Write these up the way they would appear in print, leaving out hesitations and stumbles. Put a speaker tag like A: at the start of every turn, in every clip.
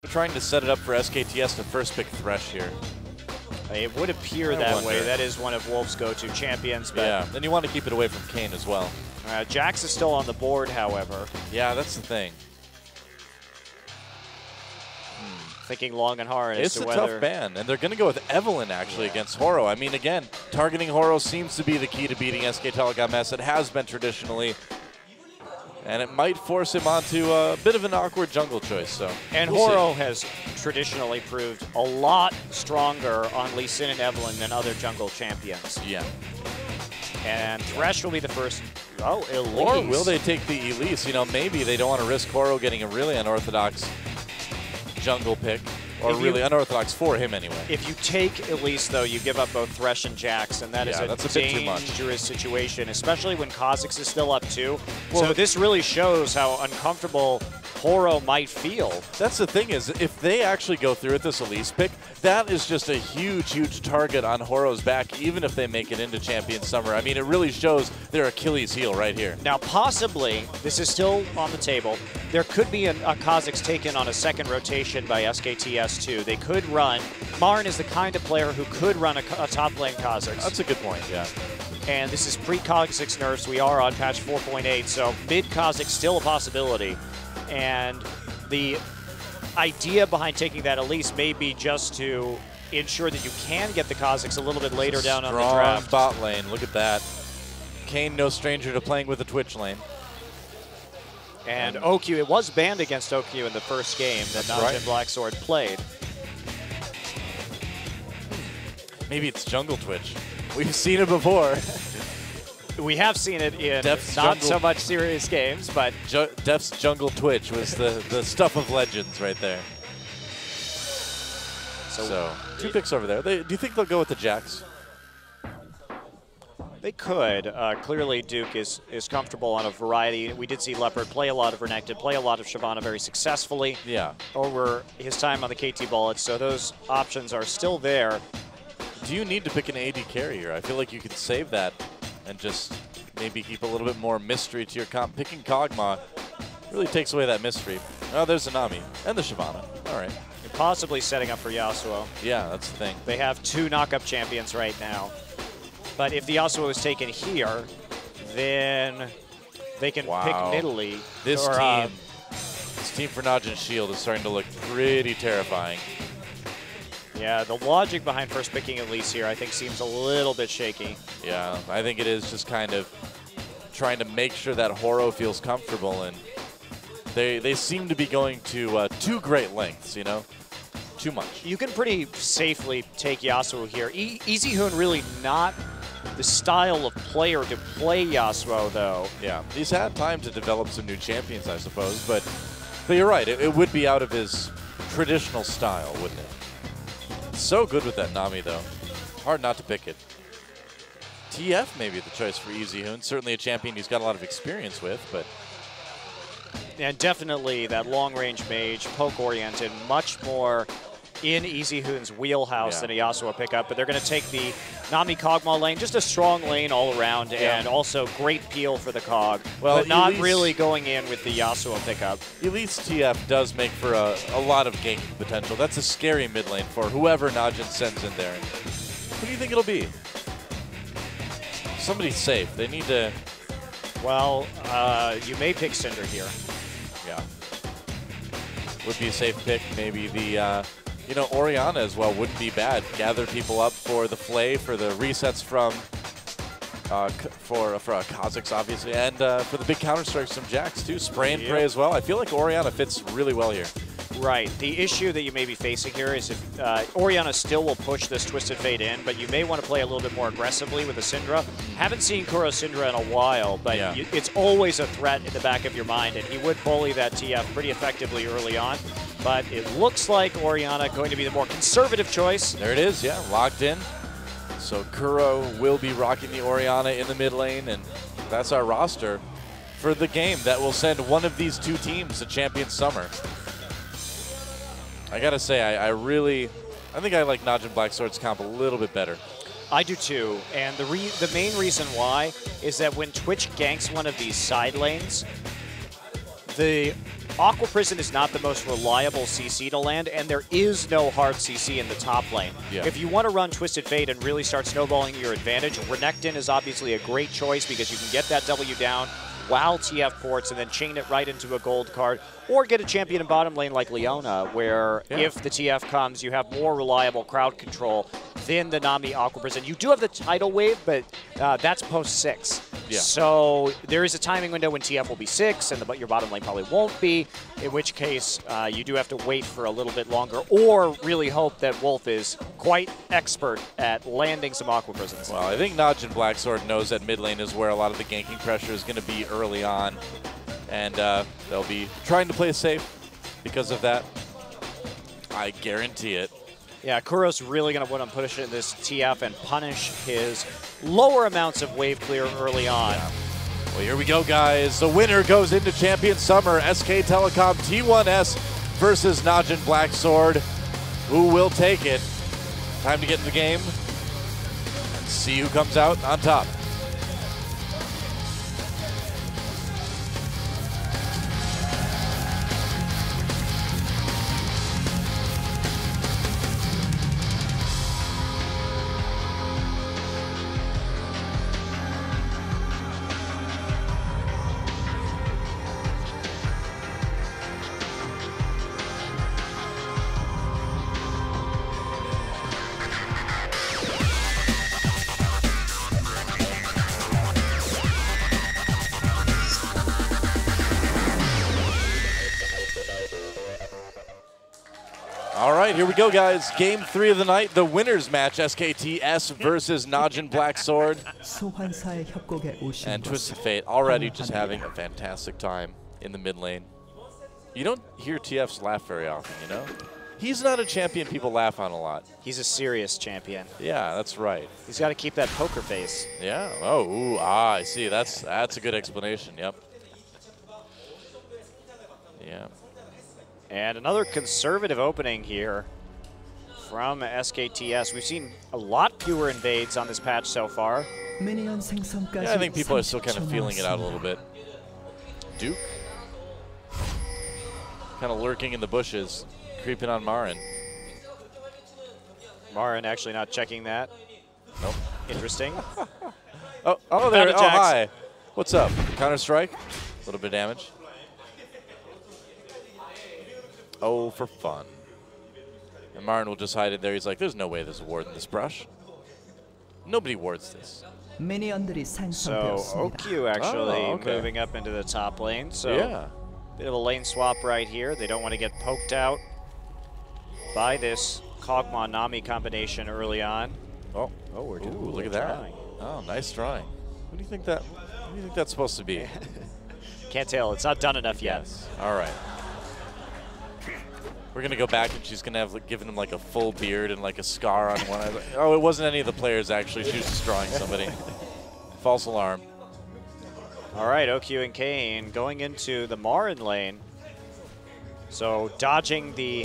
A: They're trying to set it up for SKTS to first pick Thresh here.
B: It would appear that way. That is one of Wolf's go-to champions. But
A: yeah, and you want to keep it away from Kayn as well.
B: Jax is still on the board, however.
A: Yeah, that's the thing.
B: Thinking long and hard as to whether...
A: It's a tough ban, and they're going to go with Evelynn, actually, against Horo. I mean, again, targeting Horo seems to be the key to beating SK Telecom S. It has been traditionally, and it might force him onto a bit of an awkward jungle choice. So,
B: and Horo has traditionally proved a lot stronger on Lee Sin and Evelynn than other jungle champions.
A: Yeah.
B: And Thresh will be the first... Oh, Elise.
A: Or will they take the Elise? You know, maybe they don't want to risk Horo getting a really unorthodox jungle pick, or really unorthodox for him anyway.
B: If you take Elise, though, you give up both Thresh and Jax, and that's a dangerous situation, especially when Kha'Zix is still up too. Well, so this really shows how uncomfortable Horo might feel.
A: That's the thing is, if they actually go through with this Elise pick, that is just a huge, huge target on Horo's back, even if they make it into Champion Summer. I mean, it really shows their Achilles heel right here.
B: Now, possibly, this is still on the table, there could be a Kha'Zix taken on a second rotation by SKTS2. They could run. Marn is the kind of player who could run a top lane Kha'Zix.
A: That's a good point, yeah.
B: And this is pre-Kha'Zix nerfs. We are on patch 4.8, so mid-Kha'Zix still a possibility. And the idea behind taking that Elise may be just to ensure that you can get the Kha'Zix a little bit later down on the draft.
A: Bot lane, look at that. Kayn no stranger to playing with the Twitch lane.
B: And OQ, it was banned against OQ in the first game that NaJin Blacksword played.
A: Maybe it's jungle Twitch. We've seen it before.
B: We have seen it in
A: Def's
B: not so much serious games, but...
A: Def's jungle Twitch was the stuff of legends right there. So 2 picks over there. Do you think they'll go with the Jax?
B: They could. Clearly, Duke is comfortable on a variety. We did see Leopard play a lot of Renekton, play a lot of Shyvana very successfully over his time on the KT Bullets, so those options are still there.
A: Do you need to pick an AD carrier? I feel like you could save that and just maybe keep a little bit more mystery to your comp. Picking Kog'Maw really takes away that mystery. Oh, there's a Nami and the Shyvana. All right.
B: You're possibly setting up for Yasuo.
A: Yeah, that's the thing.
B: They have 2 knock-up champions right now. But if the Yasuo is taken here, then they can pick Nidalee.
A: This team for NaJin Shield is starting to look pretty terrifying.
B: Yeah, the logic behind first picking Elise here, I think, seems a little bit shaky.
A: Yeah, I think it is just kind of trying to make sure that Horo feels comfortable, and they seem to be going to 2 great lengths, you know? Too much.
B: You can pretty safely take Yasuo here. EasyHoon really not the style of player to play Yasuo, though.
A: Yeah, he's had time to develop some new champions, I suppose, but you're right. It would be out of his traditional style, wouldn't it? So good with that Nami, though. Hard not to pick it. TF may be the choice for EasyHoon. Certainly a champion he's got a lot of experience with, but...
B: And definitely that long-range mage, poke-oriented, much more in EasyHoon's wheelhouse than a Yasuo pickup. But they're going to take the Nami Kog'Maw lane, just a strong lane all around, and also great peel for the Kog, but not really going in with the Yasuo pickup.
A: Elise TF does make for a lot of ganking potential. That's a scary mid lane for whoever NaJin sends in there. Who do you think it'll be? Somebody safe. They need to...
B: Well, you may pick Cinder here.
A: Yeah. Would be a safe pick. Maybe the... you know, Orianna as well wouldn't be bad. Gather people up for the Flay, for the resets from for Kha'Zix, obviously, and for the big counter strikes from Jax too. Spray and pray as well. I feel like Orianna fits really well here.
B: Right. The issue that you may be facing here is if Orianna still will push this Twisted Fate in, but you may want to play a little bit more aggressively with the Syndra. Haven't seen Kuro Syndra in a while, but it's always a threat in the back of your mind, and he would bully that TF pretty effectively early on. But it looks like Orianna going to be the more conservative choice.
A: There it is, yeah, locked in. So Kuro will be rocking the Orianna in the mid lane, and that's our roster for the game that will send one of these 2 teams to Champion Summer. I gotta say, I think I like NaJin Blacksword's comp a little bit better.
B: I do too, and the main reason why is that when Twitch ganks one of these side lanes, the Aqua Prison is not the most reliable CC to land, and there is no hard CC in the top lane.
A: Yeah.
B: If you want to run Twisted Fate and really start snowballing your advantage, Renekton is obviously a great choice because you can get that W down while TF ports and then chain it right into a gold card, or get a champion in bottom lane like Leona, where if the TF comes, you have more reliable crowd control than the Nami Aqua Prison. You do have the tidal wave, but that's post 6.
A: Yeah.
B: So there is a timing window when TF will be 6, and your bottom lane probably won't be, in which case you do have to wait for a little bit longer, or really hope that Wolf is quite expert at landing some Aqua Prisons.
A: Well, I think NaJin Blacksword knows that mid lane is where a lot of the ganking pressure is going to be early on, and they'll be trying to play safe because of that. I guarantee it.
B: Yeah, Kuro's really going to want to push this TF and punish his lower amounts of wave clear early on.
A: Yeah. Well, here we go, guys. The winner goes into Champion Summer. SK Telecom T1S versus NaJin Blacksword. Who will take it? Time to get in the game and see who comes out on top. All right, here we go, guys. Game 3 of the night, the winners match, SKTS versus NaJin Blacksword. And Twisted Fate already just having a fantastic time in the mid lane. You don't hear TFs laugh very often, you know? He's not a champion people laugh on a lot.
B: He's a serious champion.
A: Yeah, that's right.
B: He's got to keep that poker face.
A: Yeah. Oh, ooh, I see. That's a good explanation. Yep. Yeah.
B: And another conservative opening here from SKTS. We've seen a lot fewer invades on this patch so far.
A: Yeah, I think people are still kind of feeling it out a little bit. Duke? Kind of lurking in the bushes, creeping on Marin.
B: Marin actually not checking that.
A: Nope.
B: Interesting.
A: oh, there. Oh, hi. What's up? Counter-Strike? A little bit of damage. Oh, for fun. And Marin will just hide it there. He's like, there's no way there's a ward in this brush. Nobody wards this.
B: So OQ actually moving up into the top lane. So
A: yeah.
B: Bit of a lane swap right here. They don't want to get poked out by this Kog'Maw Nami combination early on.
A: Oh, we're doing. Look at that. Oh, nice drawing. What do you think that's supposed to be?
B: Can't tell. It's not done enough yet.
A: Yes. All right. We're going to go back, and she's going to have given him like a full beard and like a scar on one eye. Oh, it wasn't any of the players, actually. She was just drawing somebody. False alarm.
B: All right, OQ and Kane going into the Marin lane. So dodging the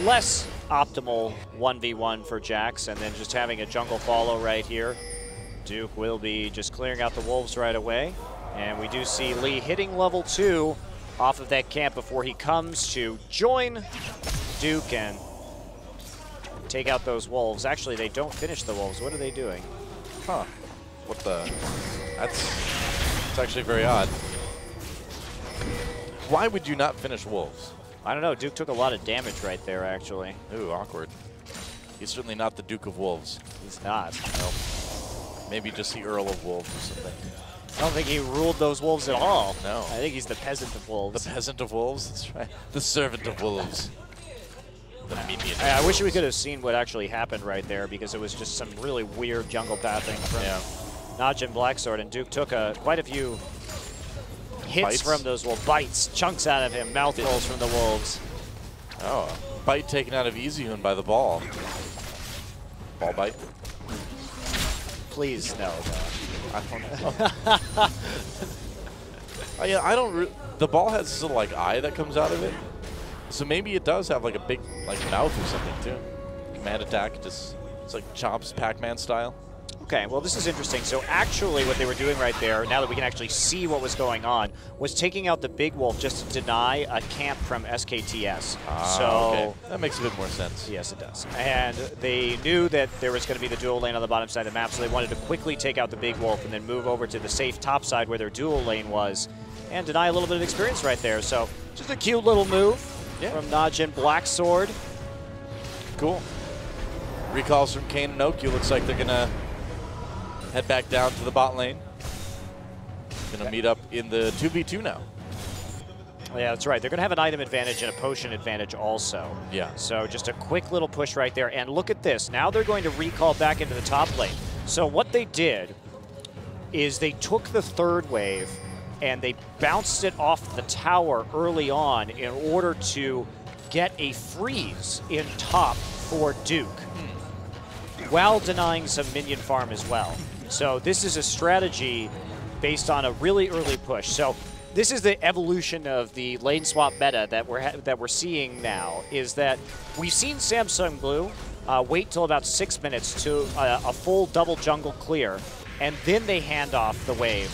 B: less optimal 1v1 for Jax, and then just having a jungle follow right here. Duke will be just clearing out the wolves right away. And we do see Lee hitting level 2 off of that camp before he comes to join Duke and take out those wolves. Actually, they don't finish the wolves. What are they doing?
A: Huh. What the? That's actually very odd. Why would you not finish wolves?
B: I don't know. Duke took a lot of damage right there, actually.
A: Ooh, awkward. He's certainly not the Duke of Wolves.
B: He's not.
A: Nope. Maybe just the Earl of Wolves or something.
B: I don't think he ruled those wolves at all.
A: No.
B: I think he's the peasant of wolves.
A: The peasant of wolves? That's right. The servant of wolves. The minion.
B: I wish we could have seen what actually happened right there, because it was just some really weird jungle pathing from NaJin Blacksword, and Duke took quite a few hits from those wolves. Bites, chunks out of him, mouthfuls from the wolves.
A: Oh, a bite taken out of EasyHoon by the ball. Ball bite?
B: Please, no.
A: I don't know. I don't. The ball has this little like eye that comes out of it, so maybe it does have like a big like mouth or something too. Command attack, just it's like Chomp's Pac-Man style.
B: Okay, well, this is interesting. So actually what they were doing right there, now that we can actually see what was going on, was taking out the big wolf just to deny a camp from SKTS.
A: Okay. That makes a bit more sense.
B: Yes, it does. And they knew that there was going to be the dual lane on the bottom side of the map, so they wanted to quickly take out the big wolf and then move over to the safe top side where their dual lane was and deny a little bit of experience right there. So just a cute little move from NaJin Black Sword.
A: Cool. Recalls from Kane and Oki. Looks like they're going to head back down to the bot lane. Going to meet up in the 2v2 now.
B: Yeah, that's right. They're going to have an item advantage and a potion advantage also.
A: Yeah.
B: So just a quick little push right there. And look at this. Now they're going to recall back into the top lane. So what they did is they took the third wave and they bounced it off the tower early on in order to get a freeze in top for Duke, while denying some minion farm as well. So this is a strategy based on a really early push. So this is the evolution of the lane swap meta that we're seeing now, is that we've seen Samsung Blue wait till about 6 minutes to a full double jungle clear, and then they hand off the wave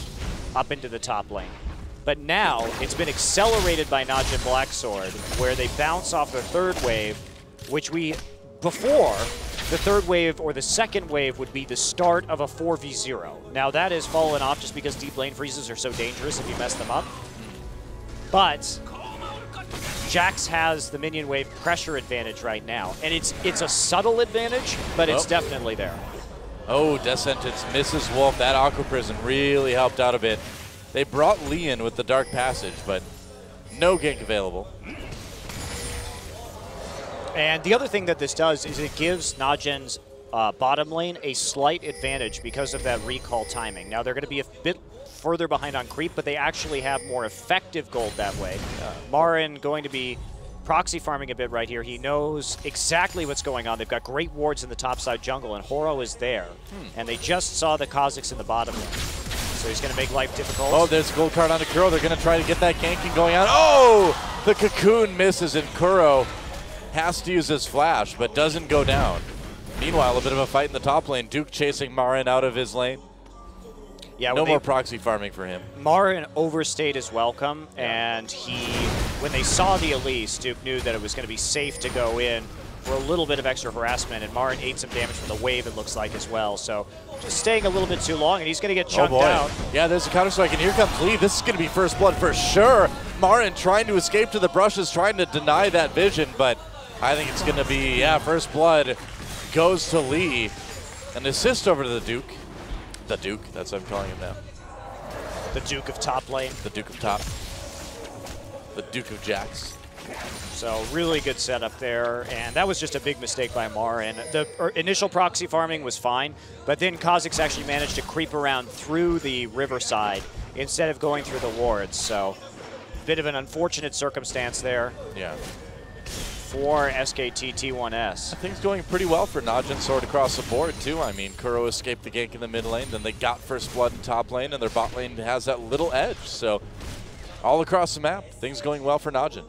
B: up into the top lane. But now it's been accelerated by NaJin Black Sword, where they bounce off their third wave, which before, the third wave or the second wave would be the start of a 4v0. Now that has fallen off just because deep lane freezes are so dangerous if you mess them up. But Jax has the minion wave pressure advantage right now. And it's a subtle advantage, but it's definitely there.
A: Oh, Death Sentence misses Wolf. That Aqua Prison really helped out a bit. They brought Lee in with the Dark Passage, but no gank available.
B: And the other thing that this does is it gives NaJin's bottom lane a slight advantage because of that recall timing. Now they're going to be a bit further behind on creep, but they actually have more effective gold that way. Marin going to be proxy farming a bit right here. He knows exactly what's going on. They've got great wards in the topside jungle, and Horo is there. And they just saw the Kazakhs in the bottom lane. So he's going to make life difficult.
A: Oh, there's a gold card on the Kuro. They're going to try to get that ganking going on. Oh! The Cocoon misses, and Kuro has to use his flash, but doesn't go down. Meanwhile, a bit of a fight in the top lane. Duke chasing Marin out of his lane. Yeah, no more proxy farming for him.
B: Marin overstayed his welcome, and when they saw the Elise, Duke knew that it was going to be safe to go in for a little bit of extra harassment, and Marin ate some damage from the wave, it looks like, as well. So just staying a little bit too long, and he's going to get chunked out.
A: Yeah, there's a counter strike, and here comes Lee. This is going to be first blood for sure. Marin trying to escape to the brushes, trying to deny that vision, but I think it's going to be, first blood goes to Lee. An assist over to the Duke. The Duke, that's what I'm calling him now.
B: The Duke of top lane.
A: The Duke of top. The Duke of Jax.
B: So really good setup there, and that was just a big mistake by Marin. The initial proxy farming was fine, but then Kazakhs actually managed to creep around through the riverside instead of going through the wards. So a bit of an unfortunate circumstance there.
A: Yeah.
B: For SKT T1S.
A: Things going pretty well for NaJin Sword across the board, too. I mean, Kuro escaped the gank in the mid lane, then they got first blood in top lane, and their bot lane has that little edge. So all across the map, things going well for NaJin.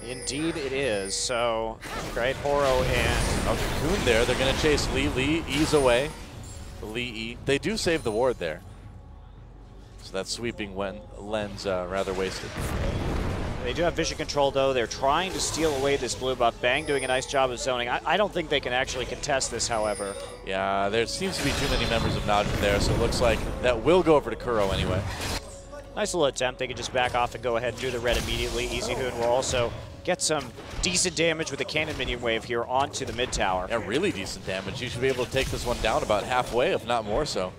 B: Indeed it is. So, great Horo and
A: Cocoon there. They're going to chase Lee. Lee ease away. Lee E. They do save the ward there. So that sweeping lens rather wasted.
B: They do have vision control, though. They're trying to steal away this blue buff. Bang doing a nice job of zoning. I don't think they can actually contest this, however.
A: Yeah, there seems to be too many members of NaJin there, so it looks like that will go over to Kuro anyway.
B: Nice little attempt. They can just back off and go ahead and do the red immediately. Easy Hoon will also get some decent damage with the cannon minion wave here onto the mid tower.
A: Yeah, really decent damage. You should be able to take this one down about halfway, if not more so.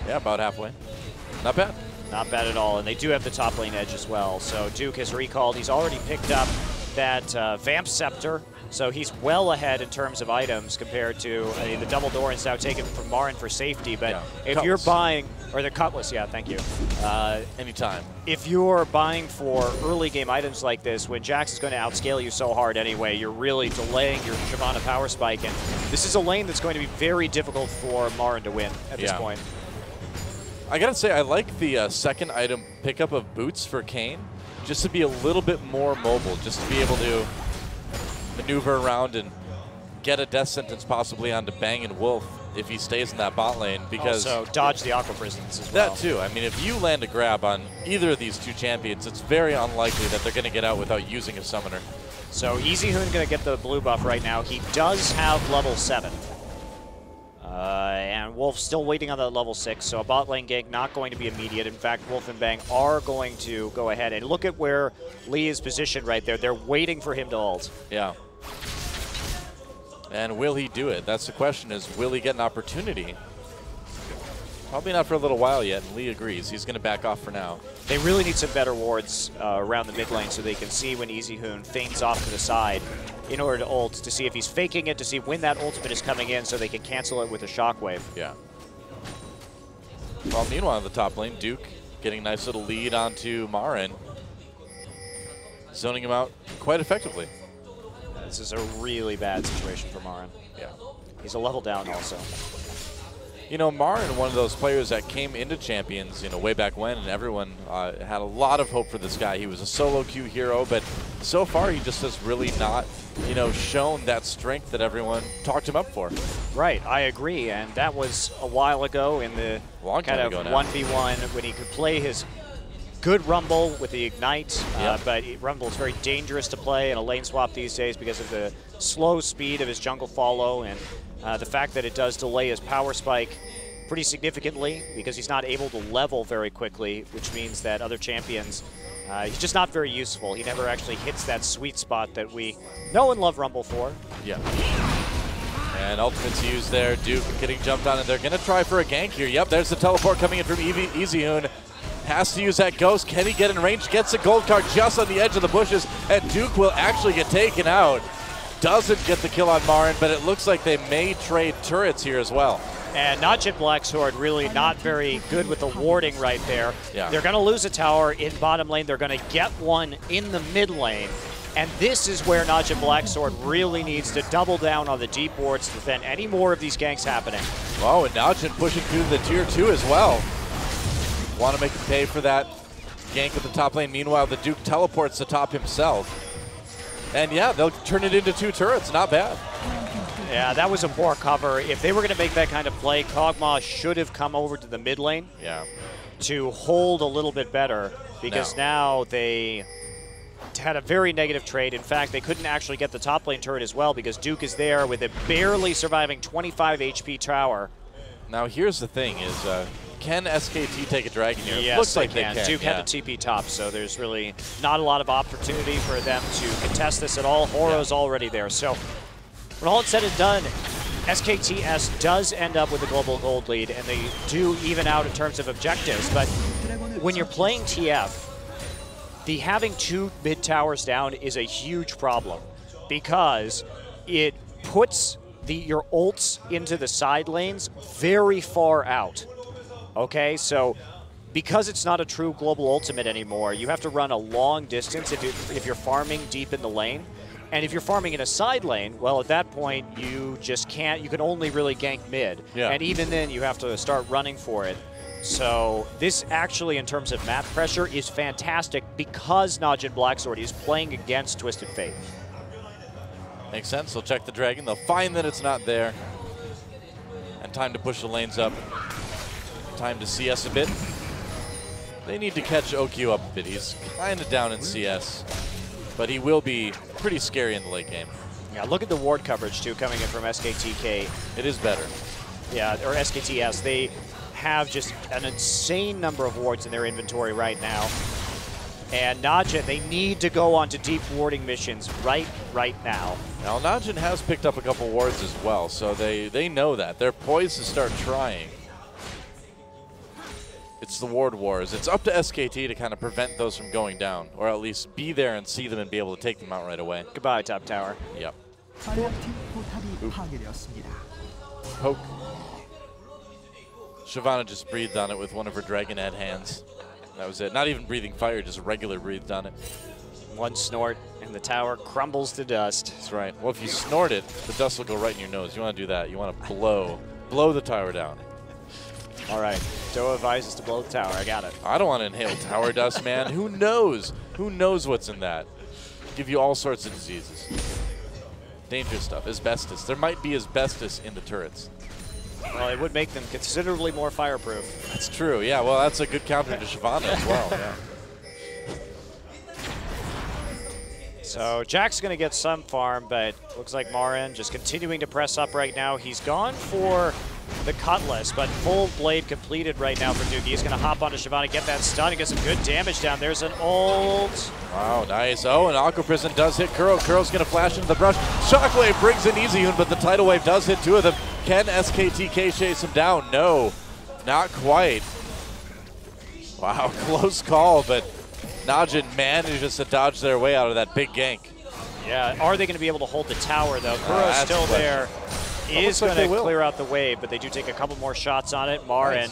A: Yeah, about halfway. Not bad.
B: Not bad at all, and they do have the top lane edge as well. So Duke has recalled. He's already picked up that Vamp Scepter, so he's well ahead in terms of items compared to the double door is now taken from Marin for safety. But if you're buying, or the Cutlass, yeah, thank you.
A: Anytime.
B: If you're buying for early game items like this, when Jax is going to outscale you so hard anyway, you're really delaying your Shyvana power spike, and this is a lane that's going to be very difficult for Marin to win at this point.
A: I gotta say, I like the second item pickup of boots for Kane, just to be a little bit more mobile, just to be able to maneuver around and get a death sentence possibly onto Bang and Wolf if he stays in that bot lane, because
B: also dodge the Aqua Prisons as well.
A: That too. I mean, if you land a grab on either of these two champions, it's very unlikely that they're going to get out without using a summoner.
B: So EasyHoon going to get the blue buff right now. He does have level 7. And Wolf still waiting on that level 6, so a bot lane gank not going to be immediate. In fact, Wolf and Bang are going to go ahead. And look at where Lee is positioned right there. They're waiting for him to ult.
A: Yeah. And will he do it? That's the question, is will he get an opportunity? Probably not for a little while yet, and Lee agrees. He's going to back off for now.
B: They really need some better wards around the mid lane so they can see when EasyHoon feigns off to the side in order to ult, to see if he's faking it, to see when that ultimate is coming in so they can cancel it with a shockwave.
A: Yeah. Well, meanwhile, in the top lane, Duke getting a nice little lead onto Marin, zoning him out quite effectively.
B: This is a really bad situation for Marin.
A: Yeah.
B: He's a level down also.
A: You know, Marin, one of those players that came into Champions, you know, way back when, and everyone had a lot of hope for this guy. He was a solo queue hero, but so far he just has really not, you know, shown that strength that everyone talked him up for.
B: Right, I agree, and that was a while ago in the kind of 1v1 when he could play his good Rumble with the Ignite, but Rumble is very dangerous to play in a lane swap these days because of the slow speed of his jungle follow and the fact that it does delay his power spike pretty significantly because he's not able to level very quickly, which means that other champions, he's just not very useful. He never actually hits that sweet spot that we know and love Rumble for.
A: Yeah. And ultimate's used there. Duke getting jumped on, and they're going to try for a gank here. Yep, there's the teleport coming in from EasyHoon. Has to use that ghost. Can he get in range? Gets a gold card just on the edge of the bushes, and Duke will actually get taken out. Doesn't get the kill on Marin, but it looks like they may trade turrets here as well.
B: And NaJin Blacksword really not very good with the warding right there.
A: Yeah.
B: They're going to lose a tower in bottom lane. They're going to get one in the mid lane. And this is where NaJin Blacksword really needs to double down on the deep wards to prevent any more of these ganks happening.
A: Oh, and NaJin pushing through the tier 2 as well. Want to make him pay for that gank at the top lane. Meanwhile, the Duke teleports to top himself. And yeah, they'll turn it into 2 turrets. Not bad.
B: Yeah, that was a poor cover. If they were going to make that kind of play, Kog'Maw should have come over to the mid lane to hold a little bit better, because now they had a very negative trade. In fact, they couldn't actually get the top lane turret as well because Duke is there with a barely surviving 25 HP tower.
A: Now here's the thing is, can SKT take a dragon here?
B: Yes,
A: Looks like
B: they can. Duke had the TP top, so there's really not a lot of opportunity for them to contest this at all. Horo's already there. So when all is said and done, SKTS does end up with a global gold lead, and they do even out in terms of objectives. But when you're playing TF, the having 2 mid towers down is a huge problem because it puts your ults into the side lanes very far out. Okay, so because it's not a true global ultimate anymore, you have to run a long distance if you're farming deep in the lane. And if you're farming in a side lane, well, at that point, you just can't, you can only really gank mid.
A: Yeah.
B: And even then, you have to start running for it. So this actually, in terms of map pressure, is fantastic because NaJin Blacksword is playing against Twisted Fate.
A: Makes sense. They'll check the dragon. They'll find that it's not there. And time to push the lanes up. Time to CS a bit. They need to catch OQ up a bit. He's kind of down in CS, but he will be pretty scary in the late game.
B: Yeah, look at the ward coverage, too, coming in from SKTK.
A: It is better.
B: Yeah, or SKTS. They have just an insane number of wards in their inventory right now. And NaJin, they need to go on to deep warding missions right now.
A: Now, NaJin has picked up a couple wards as well, so they know that. They're poised to start trying. It's the ward wars. It's up to SKT to kind of prevent those from going down, or at least be there and see them and be able to take them out right away.
B: Goodbye, top tower.
A: Yep. Poke. Shyvana just breathed on it with one of her dragon head hands. That was it. Not even breathing fire, just regular breathed on it.
B: One snort, and the tower crumbles to dust.
A: That's right. Well, if you snort it, the dust will go right in your nose. You want to do that. You want to blow the tower down.
B: All right. Doa advises to blow the tower. I got it.
A: I don't want to inhale tower dust, man. Who knows? Who knows what's in that? Give you all sorts of diseases. Dangerous stuff. Asbestos. There might be asbestos in the turrets.
B: Well, it would make them considerably more fireproof.
A: That's true. Yeah, well, that's a good counter to Shyvana as well. Yeah.
B: So Jack's going to get some farm, but looks like Marin just continuing to press up right now. He's gone for the Cutlass, but full blade completed right now for Doogie. He's going to hop onto Shyvana, get that stun, and get some good damage down. There's an ult.
A: Wow, nice. Oh, and Aqua Prison does hit Kuro. Kuro's going to flash into the brush. Shockwave brings in EasyHoon, but the Tidal Wave does hit two of them. Can SKT chase him down? No, not quite. Wow, close call, but NaJin manages to dodge their way out of that big gank.
B: Yeah, are they going to be able to hold the tower, though? Kuro's still there. Is going to clear out the wave, but they do take a couple more shots on it. Marin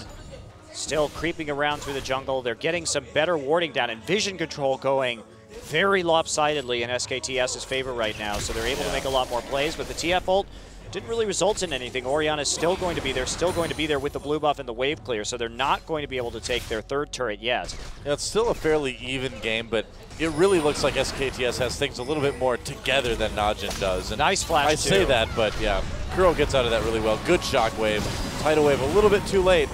B: still creeping around through the jungle. They're getting some better warding down, and vision control going very lopsidedly in SKTS's favor right now, so they're able to make a lot more plays, but the TF ult didn't really result in anything. Oriana's still going to be there, with the blue buff and the wave clear, so they're not going to be able to take their third turret yet.
A: Yeah, it's still a fairly even game, but it really looks like SKTS has things a little bit more together than NaJin does. And
B: nice flash,
A: I say that, but yeah, Kuro gets out of that really well. Good shockwave. Tidal wave a little bit too late.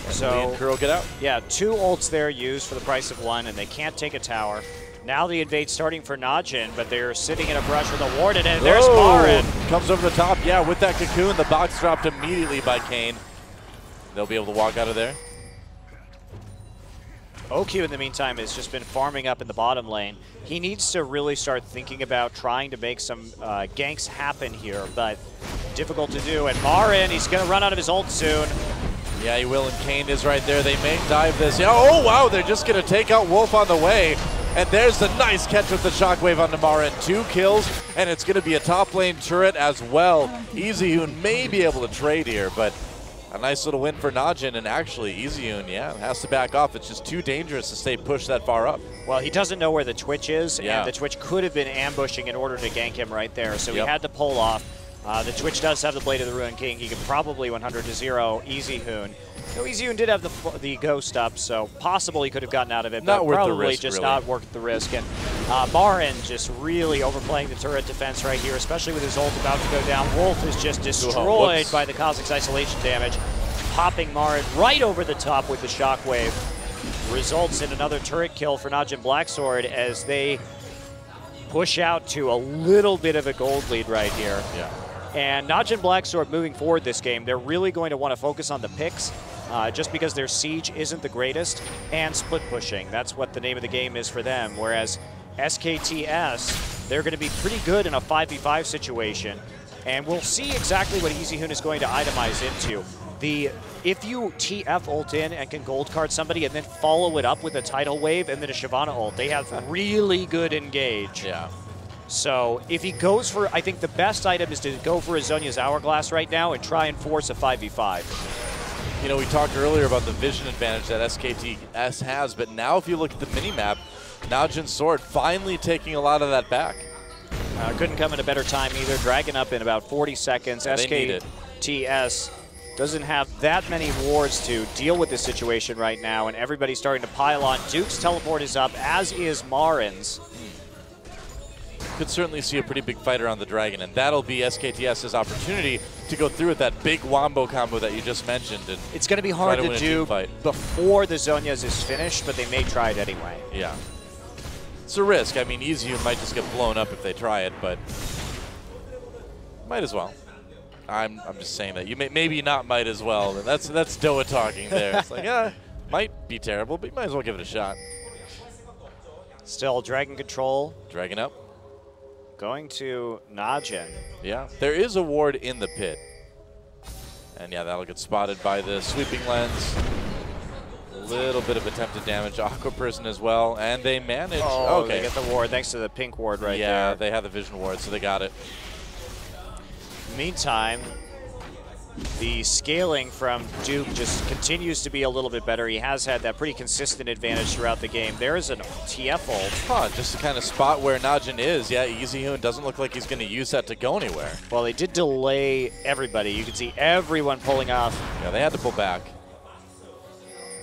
A: So Kuro get out.
B: Yeah, 2 ults there used for the price of 1, and they can't take a tower. Now the invade starting for NaJin, but they're sitting in a brush with a ward in it. There's Marin.
A: Comes over the top. Yeah, with that cocoon, the box dropped immediately by Kane. They'll be able to walk out of there.
B: OQ, in the meantime, has just been farming up in the bottom lane. He needs to really start thinking about trying to make some ganks happen here, but difficult to do. And Marin, he's going to run out of his ult soon.
A: Yeah, he will, and Kane is right there. They may dive this. Yeah, oh, wow, they're just going to take out Wolf on the way. And there's the nice catch with the shockwave on Marin. 2 kills, and it's going to be a top lane turret as well. EasyHoon may be able to trade here, but a nice little win for NaJin, and actually EasyHoon, yeah, has to back off. It's just too dangerous to stay pushed that far up.
B: Well, he doesn't know where the Twitch is, and the Twitch could have been ambushing in order to gank him right there, so he had to pull off. The Twitch does have the Blade of the Ruined King. He can probably 100-0 EasyHoon. No, EasyHoon did have the ghost up, so possible he could have gotten out of it, but probably just not worth the risk. And Marin just really overplaying the turret defense right here, especially with his ult about to go down. Wolf is just destroyed by the Kha'Zix isolation damage, popping Marin right over the top with the shockwave. Results in another turret kill for NaJin Blacksword as they push out to a little bit of a gold lead right here.
A: Yeah.
B: And NaJin Blacksword moving forward this game, they're really going to want to focus on the picks just because their siege isn't the greatest, and split pushing. That's what the name of the game is for them, whereas SKTS, they're going to be pretty good in a 5v5 situation, and we'll see exactly what EasyHoon is going to itemize into. If you TF ult in and can gold card somebody and then follow it up with a Tidal Wave and then a Shyvana ult, they have really good engage.
A: Yeah.
B: So if he goes for, I think the best item is to go for a Zhonya's Hourglass right now and try and force a 5v5.
A: You know, we talked earlier about the vision advantage that SKTS has, but now if you look at the mini-map, NaJin's Sword finally taking a lot of that back.
B: Couldn't come at a better time either. Dragon up in about 40 seconds.
A: Yeah,
B: SKTS doesn't have that many wards to deal with this situation right now, and everybody's starting to pile on. Duke's teleport is up, as is Marin's.
A: Could certainly see a pretty big fighter on the Dragon, and that'll be SKTS's opportunity to go through with that big wombo combo that you just mentioned. And
B: it's going to be hard to do before the Zhonya's is finished, but they may try it anyway.
A: Yeah. It's a risk. I mean, EasyHoon might just get blown up if they try it, but might as well. I'm just saying that. You maybe not might as well. That's Doa talking there. It's like, yeah, might be terrible, but you might as well give it a shot.
B: Still Dragon control.
A: Dragon up.
B: Going to NaJin.
A: Yeah, there is a ward in the pit. And yeah, that'll get spotted by the sweeping lens. A little bit of attempted damage. Aqua Prison as well, and they manage.
B: Oh, okay. They get the ward thanks to the pink ward right there.
A: Yeah, they have the vision ward, so they got it.
B: Meantime, the scaling from Duke just continues to be a little bit better. He has had that pretty consistent advantage throughout the game. There is an TF ult.
A: Huh, just to kind of spot where NaJin is. Yeah, EasyHoon doesn't look like he's going to use that to go anywhere.
B: Well, they did delay everybody. You can see everyone pulling off.
A: Yeah, they had to pull back.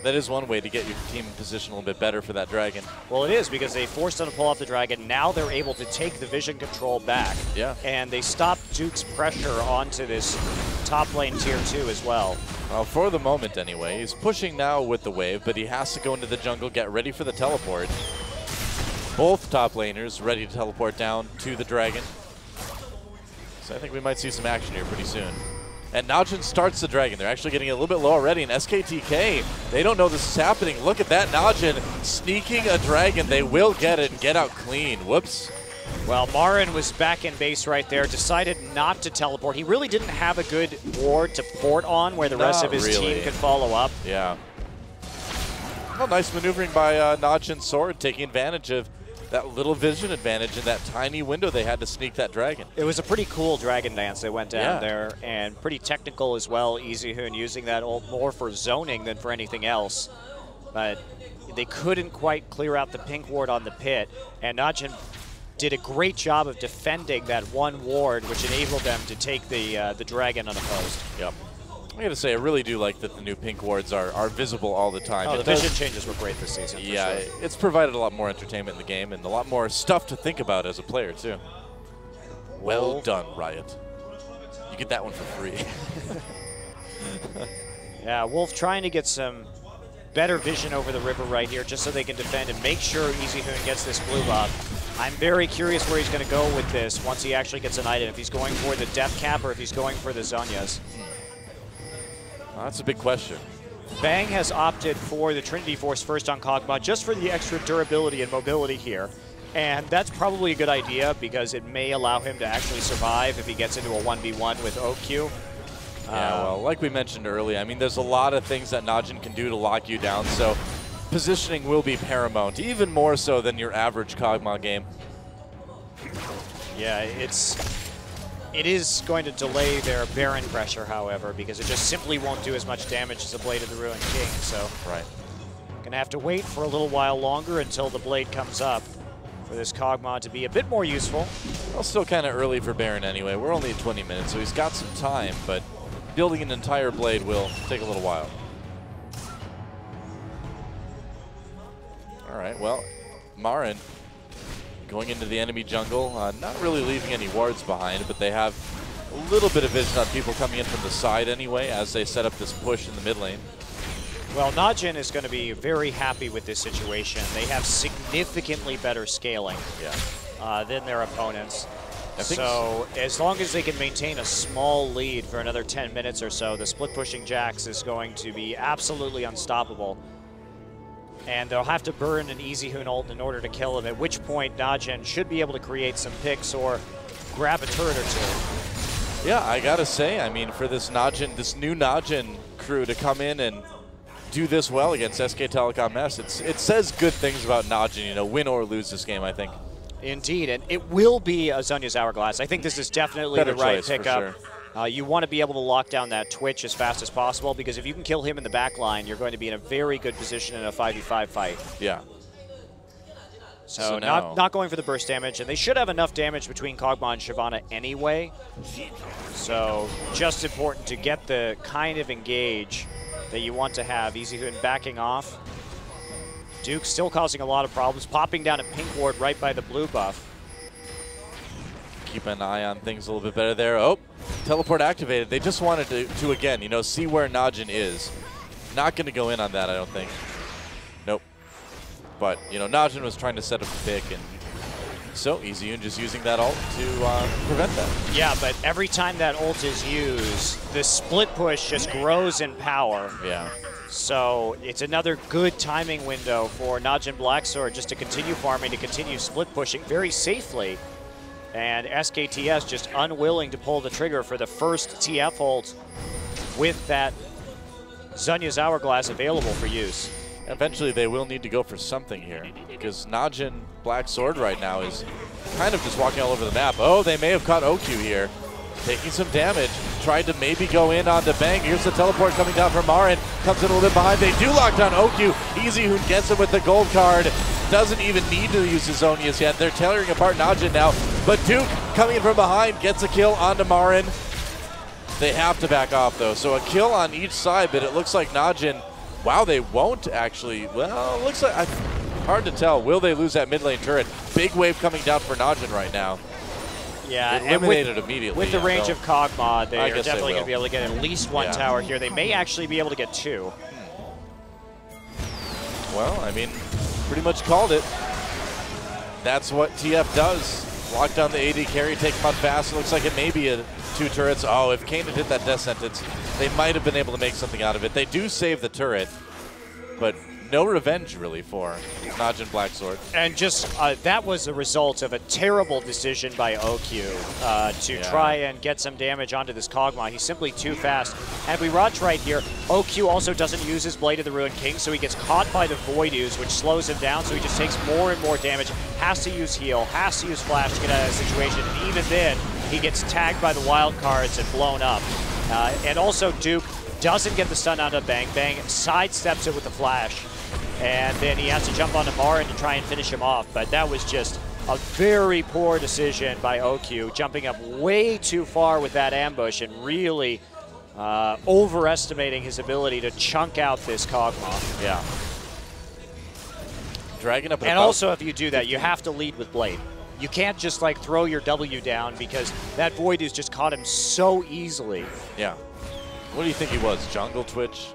A: That is one way to get your team in position a little bit better for that dragon.
B: Well, it is, because they forced them to pull off the dragon. Now they're able to take the vision control back.
A: Yeah.
B: And they stop Duke's pressure onto this top lane tier 2 as well.
A: Well, for the moment anyway. He's pushing now with the wave, but he has to go into the jungle, get ready for the teleport. Both top laners ready to teleport down to the dragon. So I think we might see some action here pretty soon. And NaJin starts the dragon. They're actually getting a little bit low already. And SKTK, they don't know this is happening. Look at that, NaJin sneaking a dragon. They will get it and get out clean. Whoops.
B: Well, Marin was back in base right there, decided not to teleport. He really didn't have a good ward to port on where the rest of his team could follow up.
A: Yeah. Well, nice maneuvering by NaJin's sword, taking advantage of that little vision advantage in that tiny window they had to sneak that dragon.
B: It was a pretty cool dragon dance that went down there, and pretty technical as well. EasyHoon using that ult more for zoning than for anything else. But they couldn't quite clear out the pink ward on the pit, and NaJin did a great job of defending that one ward, which enabled them to take the dragon unopposed.
A: Yep. I gotta say, I really do like that the new pink wards are visible all the time.
B: Oh, the vision changes were great this season.
A: Yeah,
B: for sure.
A: It's provided a lot more entertainment in the game and a lot more stuff to think about as a player too. Well done, Riot. You get that one for free.
B: Yeah, Wolf trying to get some better vision over the river right here, just so they can defend and make sure EasyHoon gets this blue buff. I'm very curious where he's going to go with this once he actually gets an item. If he's going for the death cap or if he's going for the Zhonya's.
A: Well, that's a big question.
B: Bang has opted for the Trinity Force first on Kog'Maw just for the extra durability and mobility here. And that's probably a good idea because it may allow him to actually survive if he gets into a 1v1 with OQ.
A: Yeah, well, like we mentioned earlier, I mean, there's a lot of things that NaJin can do to lock you down, so positioning will be paramount, even more so than your average Kog'Maw game.
B: Yeah, it is going to delay their Baron pressure, however, because it just simply won't do as much damage as the Blade of the Ruined King, so
A: right.
B: Gonna have to wait for a little while longer until the Blade comes up for this Kog'Maw to be a bit more useful.
A: Well, still kind of early for Baron anyway. We're only at 20 minutes, so he's got some time, but building an entire Blade will take a little while. All right, well, Marin going into the enemy jungle, not really leaving any wards behind, but they have a little bit of vision on people coming in from the side anyway as they set up this push in the mid lane.
B: Well, NaJin is going to be very happy with this situation. They have significantly better scaling than their opponents. So as long as they can maintain a small lead for another 10 minutes or so, the split pushing Jax is going to be absolutely unstoppable. And they'll have to burn an EasyHoon ult in order to kill him, at which point NaJin should be able to create some picks or grab a turret or two.
A: Yeah, I gotta say, I mean, for this NaJin, this new NaJin crew to come in and do this well against SK Telecom S, it says good things about NaJin, you know, win or lose this game, I think.
B: Indeed, and it will be a Zhonya's Hourglass. I think this is definitely the right pickup. You want to be able to lock down that Twitch as fast as possible, because if you can kill him in the back line, you're going to be in a very good position in a 5v5 fight.
A: Yeah.
B: So not going for the burst damage, and they should have enough damage between Kog'Maw and Shyvana anyway. So just important to get the kind of engage that you want to have. EasyHoon backing off. Duke still causing a lot of problems, popping down a pink ward right by the blue buff.
A: Keep an eye on things a little bit better there. Oh, teleport activated. They just wanted to again, you know, see where NaJin is. Not going to go in on that, I don't think. Nope. But, you know, NaJin was trying to set up a pick, and so EasyHoon just using that ult to prevent that. Yeah,
B: but every time that ult is used, the split push just grows in power.
A: Yeah.
B: So it's another good timing window for NaJin Blacksword just to continue farming, to continue split pushing very safely. And SKTS just unwilling to pull the trigger for the first TF ult with that Zhonya's Hourglass available for use.
A: Eventually they will need to go for something here, because NaJin Blacksword right now is kind of just walking all over the map. Oh, they may have caught OQ here. Taking some damage, tried to maybe go in on the Bang. Here's the teleport coming down from Marin. Comes in a little bit behind. They do lock down OQ. EasyHoon gets him with the gold card. Doesn't even need to use his Zhonya's yet. They're tearing apart NaJin now. But Duke coming in from behind gets a kill onto Marin. They have to back off though. So a kill on each side, but it looks like NaJin Wow, they won't actually. Well, looks like hard to tell. Will they lose that mid lane turret? Big wave coming down for NaJin right now.
B: Yeah,
A: eliminated immediately.
B: With the range of Kog'Maw, they are definitely going to be able to get at least one tower here. They may actually be able to get 2.
A: Well, I mean, pretty much called it. That's what TF does. Lock down the AD carry, take him out fast. It looks like it may be a 2 turrets. Oh, if Kane had hit that death sentence, they might have been able to make something out of it. They do save the turret, but no revenge really for NaJin Blacksword.
B: And just that was a result of a terrible decision by OQ to try and get some damage onto this Kog'Maw. He's simply too fast. And if we watch right here, OQ also doesn't use his Blade of the Ruined King, so he gets caught by the Void Ooze, which slows him down, so he just takes more and more damage, has to use heal, has to use flash to get out of the situation, and even then, he gets tagged by the wild cards and blown up. And also Duke doesn't get the stun onto Bang. Bang sidesteps it with the flash. And then he has to jump onto Marin to try and finish him off. But that was just a very poor decision by OQ, jumping up way too far with that ambush and really overestimating his ability to chunk out this Kog'Maw.
A: Yeah. Dragging up.
B: And also, if you do that, you have to lead with Blade. You can't just like throw your W down because that Void has just caught him so easily.
A: Yeah. What do you think he was? Jungle Twitch?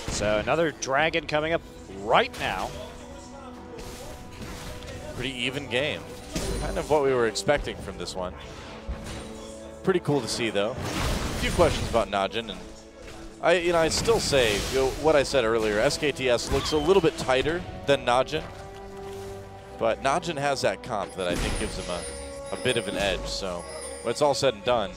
B: So another dragon coming up right now.
A: Pretty even game. Kind of what we were expecting from this one. Pretty cool to see though. A few questions about NaJin, and I still say what I said earlier. SKTS looks a little bit tighter than NaJin, but NaJin has that comp that I think gives him a bit of an edge. So when it's all said and done,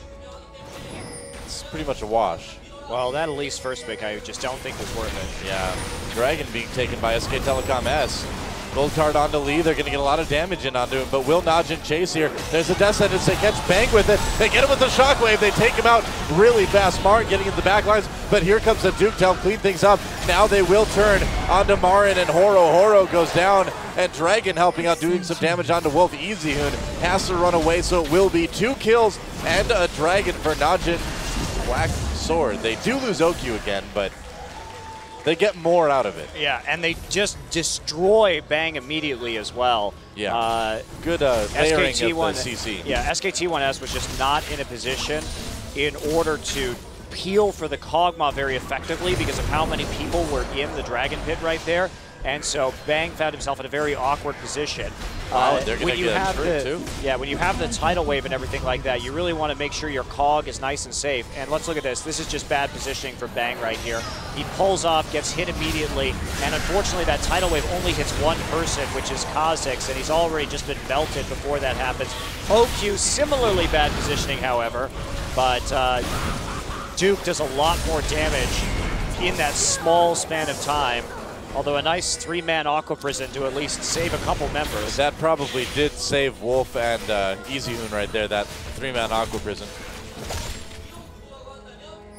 A: it's pretty much a wash.
B: Well, that Elise first pick I just don't think was worth it.
A: Yeah, Dragon being taken by SK Telecom S. Gold card onto Lee, they're going to get a lot of damage in onto him, but will NaJin chase here? There's a death sentence, they catch Bang with it, they get him with the shockwave, they take him out really fast. Marin getting in the back lines, but here comes the Duke to help clean things up. Now they will turn onto Marin and Horo. Horo goes down, and Dragon helping out, doing some damage onto Wolf. EasyHoon has to run away, so it will be 2 kills and a Dragon for NaJin Blacksword. They do lose OQ again, but they get more out of it.
B: Yeah, and they just destroy Bang immediately as well.
A: Yeah, good layering
B: SKT
A: of the CC.
B: Yeah, SKT1S was just not in a position in order to peel for the Kog'Maw very effectively because of how many people were in the Dragon Pit right there. And so Bang found himself in a very awkward position.
A: They're going to get through too.
B: Yeah, when you have the tidal wave and everything like that, you really want to make sure your Cog is nice and safe. And let's look at this. This is just bad positioning for Bang right here. He pulls off, gets hit immediately, and unfortunately that tidal wave only hits one person, which is Kha'Zix, and he's already just been melted before that happens. OQ, similarly bad positioning, however, but Duke does a lot more damage in that small span of time. Although a nice 3-man Aqua Prison to at least save a couple members.
A: That probably did save Wolf and EasyHoon right there, that 3-man Aqua Prison.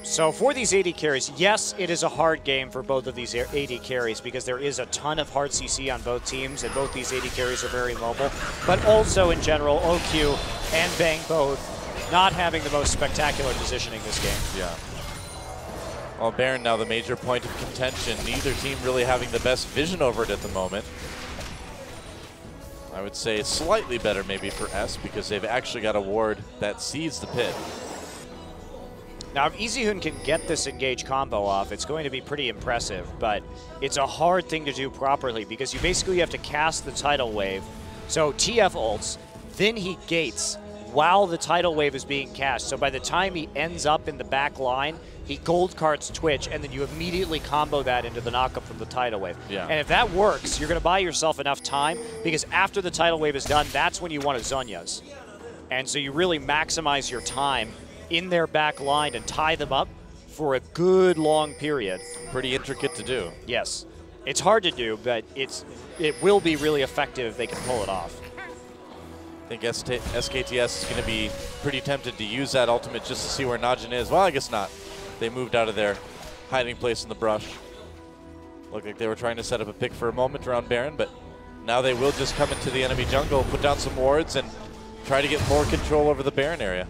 B: So for these AD carries, yes, it is a hard game for both of these AD carries because there is a ton of hard CC on both teams and both these AD carries are very mobile. But also in general, OQ and Bang both not having the most spectacular positioning this game.
A: Yeah. Well, Baron now the major point of contention. Neither team really having the best vision over it at the moment. I would say slightly better maybe for S because they've actually got a ward that sees the pit.
B: Now, if EasyHoon can get this engage combo off, it's going to be pretty impressive, but it's a hard thing to do properly because you basically have to cast the tidal wave. So TF ults, then he gates while the tidal wave is being cast. So by the time he ends up in the back line, he gold cards Twitch, and then you immediately combo that into the knockup from the tidal wave.
A: Yeah.
B: And if that works, you're going to buy yourself enough time because after the tidal wave is done, that's when you want to Zhonya's. And so you really maximize your time in their back line and tie them up for a good long period.
A: Pretty intricate to do.
B: Yes. It's hard to do, but it will be really effective if they can pull it off.
A: I think SKTS is going to be pretty tempted to use that ultimate just to see where NaJin is. Well, I guess not. They moved out of their hiding place in the brush. Looked like they were trying to set up a pick for a moment around Baron, but now they will just come into the enemy jungle, put down some wards, and try to get more control over the Baron area.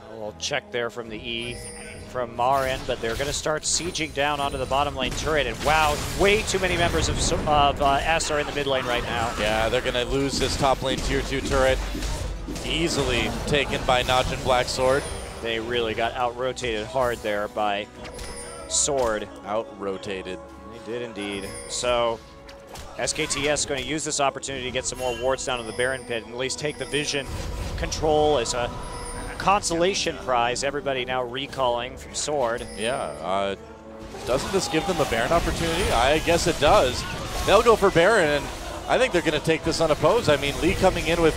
B: A little check there from the E. from Marin, but they're going to start sieging down onto the bottom lane turret. And wow, way too many members of S are in the mid lane right now.
A: Yeah, they're going to lose this top lane tier 2 turret. Easily taken by NaJin Black Sword.
B: They really got out-rotated hard there by Sword.
A: Out-rotated.
B: They did indeed. So SKTS going to use this opportunity to get some more wards down in the Baron pit and at least take the vision control as a consolation prize. Everybody now recalling from Sword.
A: Yeah, doesn't this give them a Baron opportunity? I guess it does. They'll go for Baron, and I think they're going to take this unopposed. I mean, Lee coming in with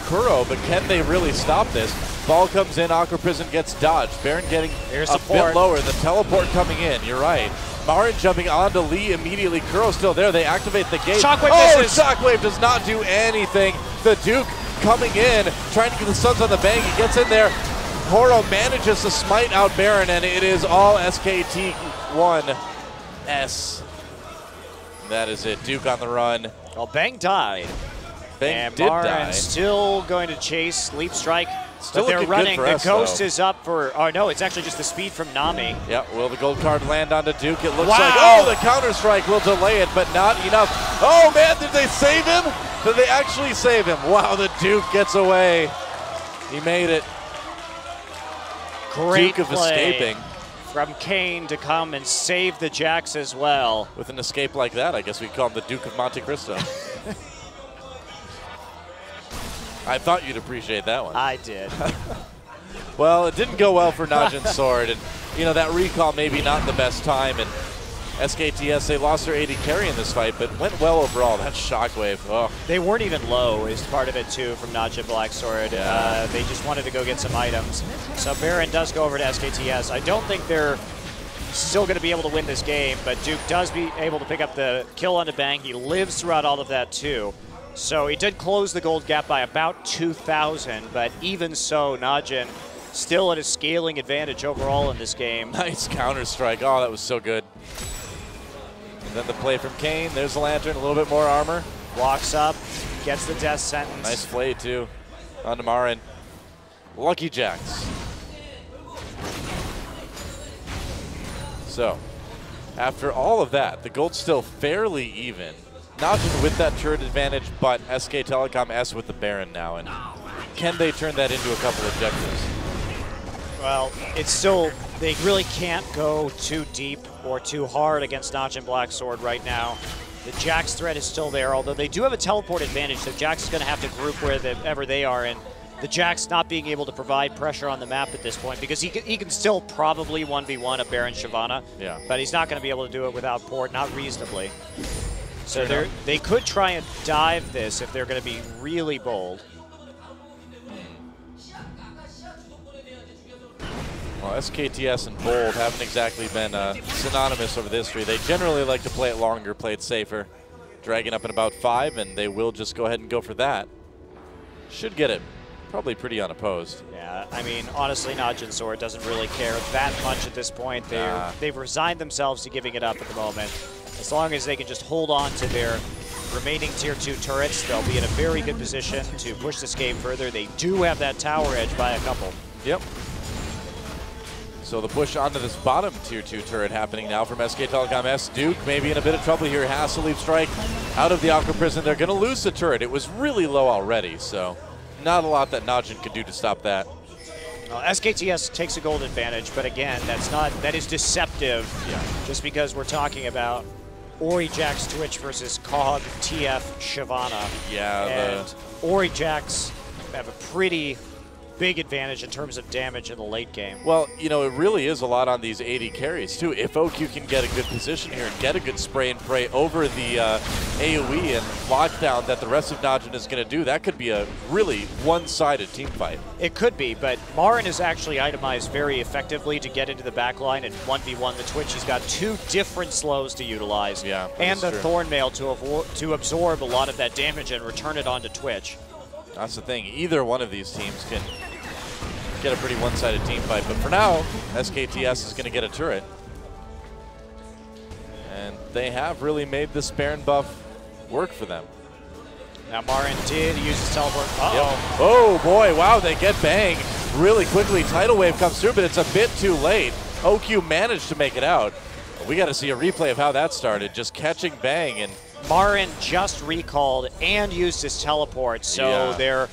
A: Kuro, but can they really stop this? Ball comes in, Aqua Prison gets dodged. Baron getting a bit lower, the teleport coming in, you're right. Marin jumping onto Lee immediately, Kuro still there, they activate the gate.
B: Shockwave misses.
A: Shockwave does not do anything. The Duke coming in, trying to get the stuns on the bang, he gets in there. Kuro manages to smite out Baron, and it is all SKT 1S. That is it, Duke on the run.
B: Well, Bang died.
A: Bang
B: and
A: did
B: Marin
A: die.
B: still going to chase Leap Strike.
A: Still
B: but they're
A: looking
B: running.
A: good for
B: The
A: us,
B: Ghost
A: though.
B: is up for, oh no, it's actually just the speed from Nami.
A: Yeah, will the gold card land onto Duke? It looks
B: Wow.
A: like, oh, the counter-strike will delay it, but not enough. Oh man, did they save him? Did they actually save him? Wow, the Duke gets away. He made it.
B: Great
A: Duke of
B: play
A: escaping.
B: from Kane to come and save the Jax as well.
A: With an escape like that, I guess we call him the Duke of Monte Cristo. I thought you'd appreciate that one.
B: I did.
A: Well, it didn't go well for NaJin Sword, and you know, that recall maybe not the best time, and SKTS, they lost their AD carry in this fight, but went well overall. That Shockwave, oh.
B: They weren't even low is part of it too from NaJin Black Sword.
A: Yeah.
B: They just wanted to go get some items. So Baron does go over to SKTS. I don't think they're still going to be able to win this game, but Duke does be able to pick up the kill on the Bang. He lives throughout all of that too. So he did close the gold gap by about 2,000, but even so, NaJin still at a scaling advantage overall in this game.
A: Nice counter-strike. Oh, that was so good. And then the play from Kane. There's the Lantern, a little bit more armor.
B: Walks up, gets the death sentence.
A: Nice play, too, onto Marin. Lucky Jax. So, after all of that, the gold's still fairly even. NaJin with that turret advantage, but SK Telecom S with the Baron now. And can they turn that into a couple objectives?
B: Well, it's still, they really can't go too deep or too hard against NaJin Black Sword right now. The Jax threat is still there, although they do have a teleport advantage, so Jax is going to have to group wherever they are, and the Jax not being able to provide pressure on the map at this point, because he can still probably 1v1 a Baron Shyvana,
A: yeah,
B: but he's not going to be able to do it without port, not reasonably. So they could try and dive this if they're going to be really bold.
A: Well, SKTS and bold haven't exactly been synonymous over the history. They generally like to play it longer, play it safer. Dragging up in about 5, and they will just go ahead and go for that. Should get it probably pretty unopposed.
B: Yeah, I mean, honestly, NaJin Sword doesn't really care that much at this point. They've resigned themselves to giving it up at the moment. As long as they can just hold on to their remaining Tier 2 turrets, they'll be in a very good position to push this game further. They do have that tower edge by a couple.
A: Yep. So the push onto this bottom Tier 2 turret happening now from SK Telecom S. Duke maybe in a bit of trouble here. Has to leap strike out of the Aqua Prison. They're going to lose the turret. It was really low already, so not a lot that NaJin could do to stop that.
B: SKTS takes a gold advantage, but again, that is deceptive.
A: Yeah.
B: Just because we're talking about Ori Jax Twitch versus COG TF Shyvana.
A: Yeah.
B: And Ori Jax have a pretty big advantage in terms of damage in the late game.
A: Well, you know, it really is a lot on these AD carries, too. If OQ can get a good position here and get a good spray and pray over the AoE and lockdown that the rest of NaJin is going to do, that could be a really one-sided team fight.
B: It could be, but Marin is actually itemized very effectively to get into the backline and 1v1 the Twitch. He's got 2 different slows to utilize,
A: yeah,
B: and the Thornmail to absorb a lot of that damage and return it onto Twitch.
A: That's the thing. Either one of these teams can get a pretty one-sided team fight. But for now, SKTS is going to get a turret. And they have really made this Baron buff work for them.
B: Now Marin did use his teleport. Uh-oh.
A: Yep. Oh, boy. Wow, they get Bang. really quickly. Tidal Wave comes through, but it's a bit too late. OQ managed to make it out. We got to see a replay of how that started. Just catching Bang, and
B: Marin just recalled and used his teleport, so there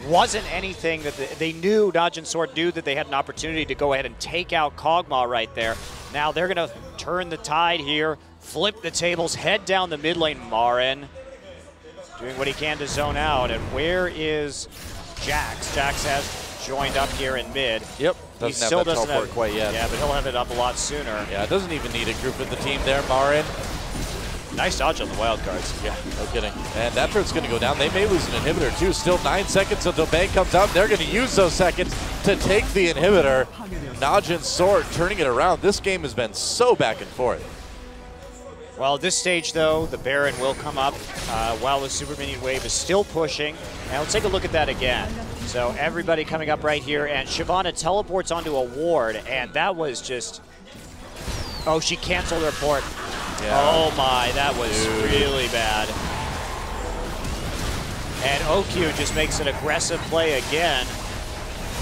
B: wasn't anything that they knew. NaJin Sword knew that they had an opportunity to go ahead and take out Kog'Maw right there. Now they're going to turn the tide here, flip the tables, head down the mid lane. Marin doing what he can to zone out. And where is Jax? Jax has joined up here in mid.
A: Yep, doesn't have that teleport quite yet.
B: Yeah, but he'll have it up a lot sooner.
A: Yeah, doesn't even need a group of the team there. Marin.
B: Nice dodge on the wild cards.
A: Yeah, no kidding. And that turret's going to go down. They may lose an inhibitor too. Still 9 seconds until Bang comes out. They're going to use those seconds to take the inhibitor. NaJin Sword turning it around. This game has been so back and forth.
B: Well, at this stage, though, the Baron will come up while the Super Minion Wave is still pushing. Now let's take a look at that again. So everybody coming up right here, and Shyvana teleports onto a ward, and that was just... Oh, she canceled her port. Yeah. Oh my, that was really bad. And OQ just makes an aggressive play again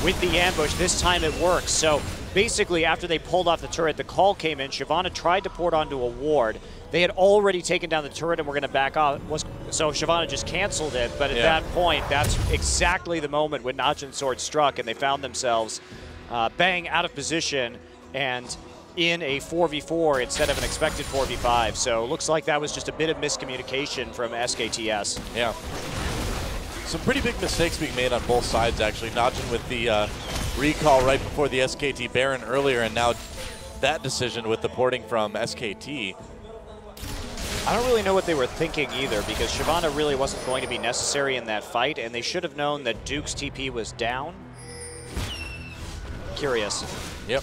B: with the ambush. This time it works. So basically, after they pulled off the turret, the call came in. Shyvana tried to port onto a ward. They had already taken down the turret and were going to back off. So Shyvana just canceled it. But at that point, that's exactly the moment when NaJin Sword struck, and they found themselves Bang out of position and in a 4v4 instead of an expected 4v5. So looks like that was just a bit of miscommunication from SKTS.
A: Yeah. Some pretty big mistakes being made on both sides, actually. NaJin with the recall right before the SKT Baron earlier, and now that decision with the porting from SKT.
B: I don't really know what they were thinking either, because Shyvana really wasn't going to be necessary in that fight, and they should have known that Duke's TP was down. Curious.
A: Yep.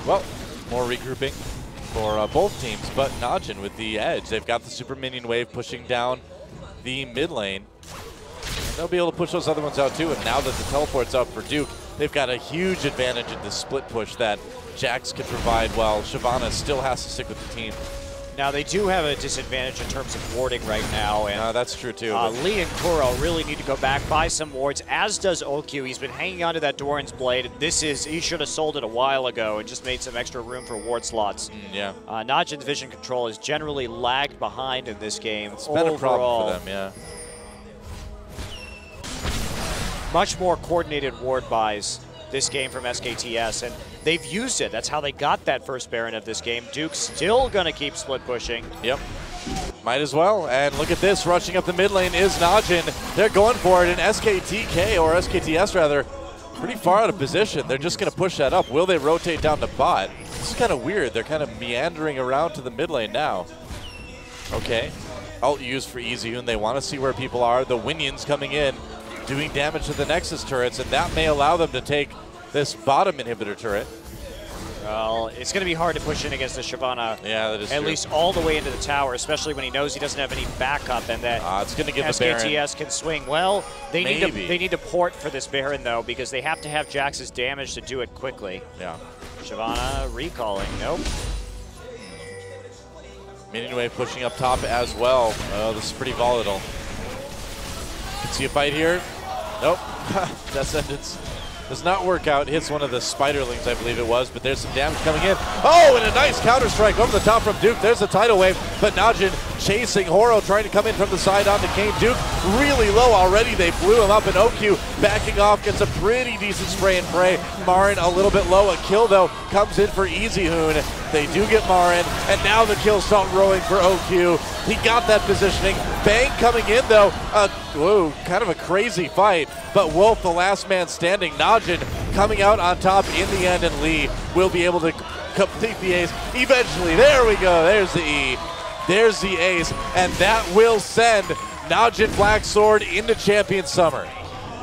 A: Well, more regrouping for both teams, but NaJin with the edge. They've got the Super Minion Wave pushing down the mid lane. And they'll be able to push those other ones out too, and now that the teleport's up for Duke, they've got a huge advantage in the split push that Jax can provide, while Shyvana still has to stick with the team.
B: Now, they do have a disadvantage in terms of warding right now. And
A: that's true, too.
B: Lee and Kuro really need to go back, buy some wards, as does OQ. He's been hanging onto that Doran's Blade. He should have sold it a while ago and just made some extra room for ward slots. NaJin's vision control has generally lagged behind in this game.
A: It's been a problem for them, yeah.
B: Much more coordinated ward buys this game from SKTS, and they've used it. That's how they got that first Baron of this game. Duke's still going to keep split pushing.
A: Yep. Might as well. And look at this. Rushing up the mid lane is NaJin. They're going for it, and SKTK, or SKTS rather, pretty far out of position. They're just going to push that up. Will they rotate down to bot? This is kind of weird. They're kind of meandering around to the mid lane now. Okay. Ult used for EasyHoon. They want to see where people are. The Winions coming in, doing damage to the Nexus turrets, and that may allow them to take this bottom inhibitor turret.
B: Well, it's going to be hard to push in against the Shyvana.
A: Yeah, that is
B: at
A: true.
B: least all the way into the tower, especially when he knows he doesn't have any backup, and that
A: it's going to give
B: SKTS
A: the Baron.
B: can swing. Well, they need to port for this Baron though, because they have to have Jax's damage to do it quickly.
A: Yeah.
B: Shyvana recalling. Nope.
A: Minion Wave pushing up top as well. Oh, this is pretty volatile. Can see a fight here. Nope. That sentence does not work out. Hits one of the spiderlings, I believe it was, but there's some damage coming in. Oh, and a nice counter strike over the top from Duke. There's the tidal wave, but NaJin chasing Horo, trying to come in from the side onto Kane. Duke really low already. They blew him up, and OQ backing off, gets a pretty decent spray and pray. Marin a little bit low. A kill, though, comes in for EasyHoon. They do get Marin, and now the kill start rolling for OQ. He got that positioning. Bang coming in, though. Whoa, kind of a crazy fight, but Wolf, the last man standing. NaJin coming out on top in the end, and Lee will be able to complete the ace eventually. There we go. There's the E. There's the ace, and that will send NaJin Black Sword into Champion Summer.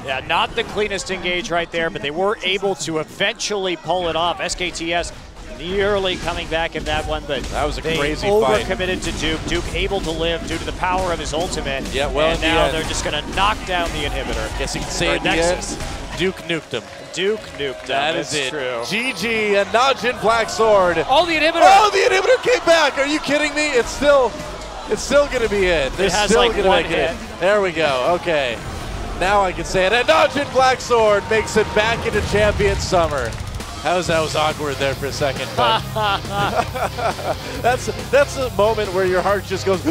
B: Yeah, not the cleanest engage right there, but they were able to eventually pull it off. SKTS nearly coming back in that one, but
A: that was a crazy
B: fight.
A: They
B: overcommitted to Duke. Duke able to live due to the power of his ultimate.
A: Yeah, well,
B: and now they're just going to knock down the inhibitor.
A: Guess you can say at the end, Duke nuked him.
B: Duke nuked him.
A: That is it.
B: True.
A: GG and NaJin Black Sword.
B: Oh, the inhibitor!
A: Oh, the inhibitor came back. Are you kidding me? It's still going to be it. They're
B: has
A: still
B: like
A: going to
B: one
A: make
B: hit.
A: it. There we go. Okay. Now I can say it. And NaJin Blacksword makes it back into Champion Summer. That was awkward there for a second, but that's a moment where your heart just goes